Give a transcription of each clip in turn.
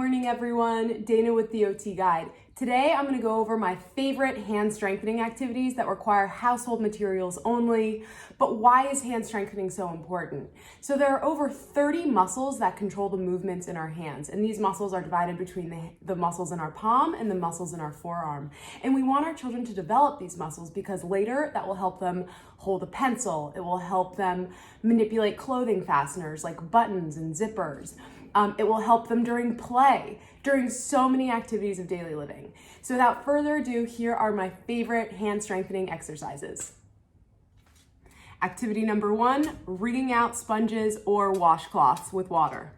morning, everyone. Dana with the OT Guide. Today, I'm going to go over my favorite hand strengthening activities that require household materials only. But why is hand strengthening so important? So there are over 30 muscles that control the movements in our hands. And these muscles are divided between the muscles in our palm and the muscles in our forearm. And we want our children to develop these muscles because later that will help them hold a pencil. It will help them manipulate clothing fasteners like buttons and zippers. It will help them during play, during so many activities of daily living. So without further ado, here are my favorite hand strengthening exercises. Activity number 1, wringing out sponges or washcloths with water.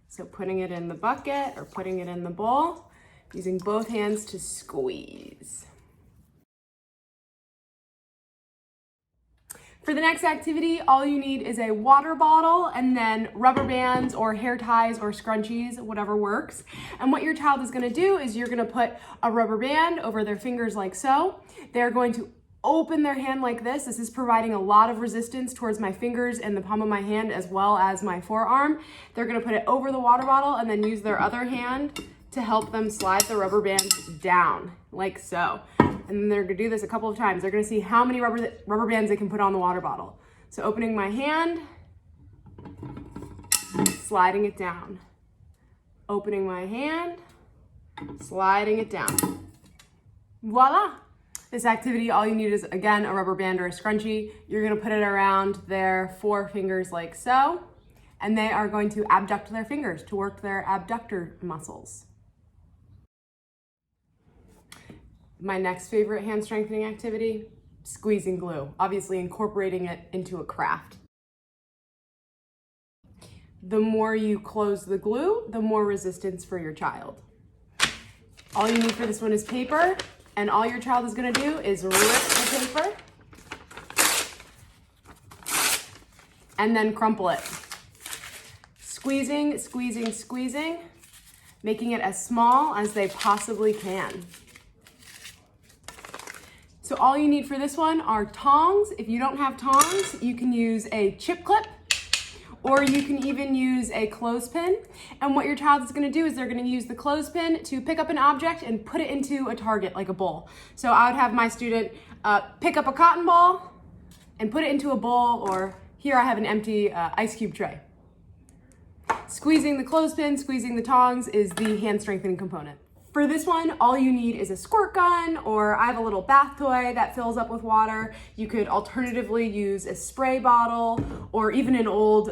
So putting it in the bucket or putting it in the bowl, using both hands to squeeze. For the next activity, all you need is a water bottle and then rubber bands or hair ties or scrunchies, whatever works. And what your child is going to do is you're going to put a rubber band over their fingers like so. They're going to open their hand like this. This is providing a lot of resistance towards my fingers and the palm of my hand as well as my forearm. They're going to put it over the water bottle and then use their other hand to help them slide the rubber band down like so. And then they're gonna do this a couple of times. They're gonna see how many rubber bands they can put on the water bottle. So opening my hand, sliding it down. Opening my hand, sliding it down. Voila! This activity, all you need is, again, a rubber band or a scrunchie. You're gonna put it around their 4 fingers like so, and they are going to abduct their fingers to work their abductor muscles. My next favorite hand strengthening activity, squeezing glue, obviously incorporating it into a craft. The more you close the glue, the more resistance for your child. All you need for this one is paper, and all your child is gonna do is rip the paper and then crumple it. Squeezing, squeezing, squeezing, making it as small as they possibly can. So all you need for this one are tongs. If you don't have tongs, you can use a chip clip or you can even use a clothespin. And what your child is gonna do is they're gonna use the clothespin to pick up an object and put it into a target like a bowl. So I would have my student pick up a cotton ball and put it into a bowl, or here I have an empty ice cube tray. Squeezing the clothespin, squeezing the tongs is the hand strengthening component. For this one, all you need is a squirt gun, or I have a little bath toy that fills up with water. You could alternatively use a spray bottle or even an old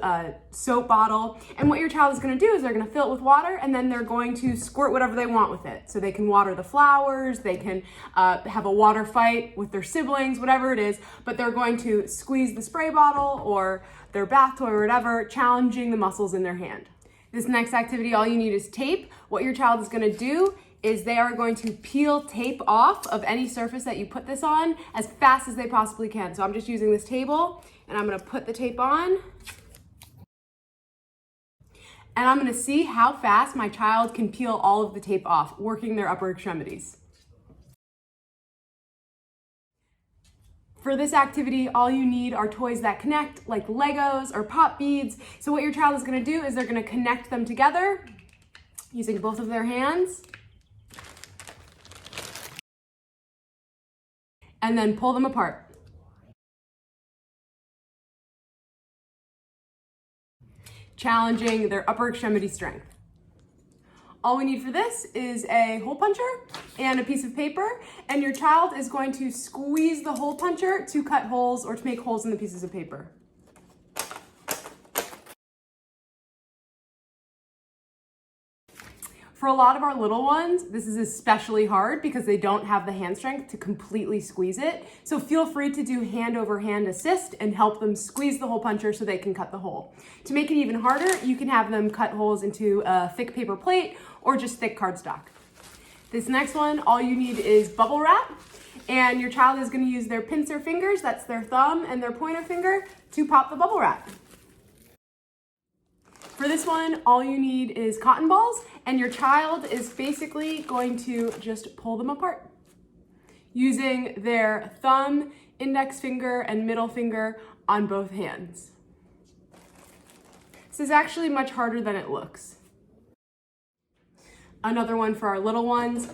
soap bottle. And what your child is gonna do is they're gonna fill it with water and then they're going to squirt whatever they want with it. So they can water the flowers, they can have a water fight with their siblings, whatever it is, but they're going to squeeze the spray bottle or their bath toy or whatever, challenging the muscles in their hand. This next activity, all you need is tape. What your child is gonna do is they are going to peel tape off of any surface that you put this on as fast as they possibly can. So I'm just using this table and I'm gonna put the tape on. And I'm gonna see how fast my child can peel all of the tape off, working their upper extremities. For this activity, all you need are toys that connect, like Legos or pop beads. So what your child is gonna do is they're gonna connect them together using both of their hands. And then pull them apart. Challenging their upper extremity strength. All we need for this is a hole puncher and a piece of paper, and your child is going to squeeze the hole puncher to cut holes or to make holes in the pieces of paper. For a lot of our little ones, this is especially hard because they don't have the hand strength to completely squeeze it. So feel free to do hand over hand assist and help them squeeze the hole puncher so they can cut the hole. To make it even harder, you can have them cut holes into a thick paper plate or just thick cardstock. This next one, all you need is bubble wrap, and your child is going to use their pincer fingers, that's their thumb and their pointer finger, to pop the bubble wrap. For this one, all you need is cotton balls, and your child is basically going to just pull them apart using their thumb, index finger, and middle finger on both hands. This is actually much harder than it looks. Another one for our little ones,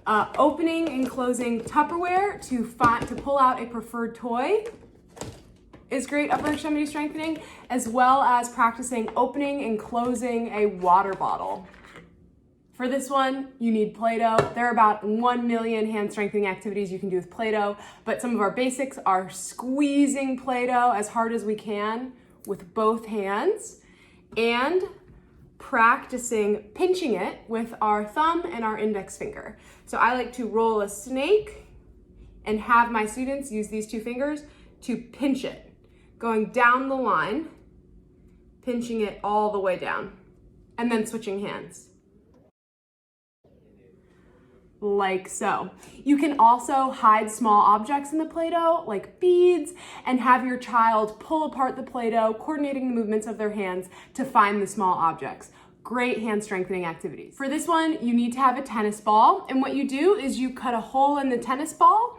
opening and closing Tupperware to pull out a preferred toy is great upper extremity strengthening, as well as practicing opening and closing a water bottle. For this one, you need Play-Doh. There are about 1 million hand strengthening activities you can do with Play-Doh, but some of our basics are squeezing Play-Doh as hard as we can with both hands and practicing pinching it with our thumb and our index finger. So I like to roll a snake and have my students use these two fingers to pinch it, going down the line, pinching it all the way down, and then switching hands. Like so. You can also hide small objects in the Play-Doh, like beads, and have your child pull apart the Play-Doh, coordinating the movements of their hands to find the small objects. Great hand strengthening activities. For this one, you need to have a tennis ball, and what you do is you cut a hole in the tennis ball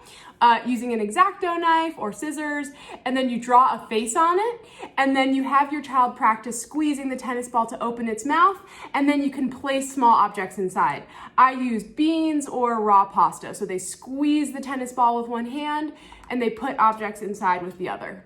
using an X-Acto knife or scissors, and then you draw a face on it, and then you have your child practice squeezing the tennis ball to open its mouth, and then you can place small objects inside. I use beans or raw pasta, so they squeeze the tennis ball with one hand, and they put objects inside with the other.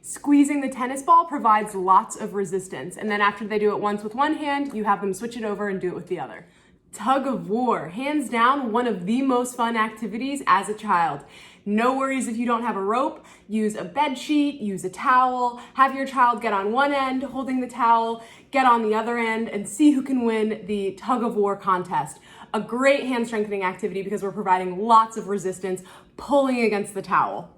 Squeezing the tennis ball provides lots of resistance, and then after they do it once with one hand, you have them switch it over and do it with the other. Tug of war, hands down, one of the most fun activities as a child. No worries if you don't have a rope. Use a bed sheet, use a towel, have your child get on one end holding the towel, get on the other end, and see who can win the tug of war contest. A great hand strengthening activity because we're providing lots of resistance pulling against the towel.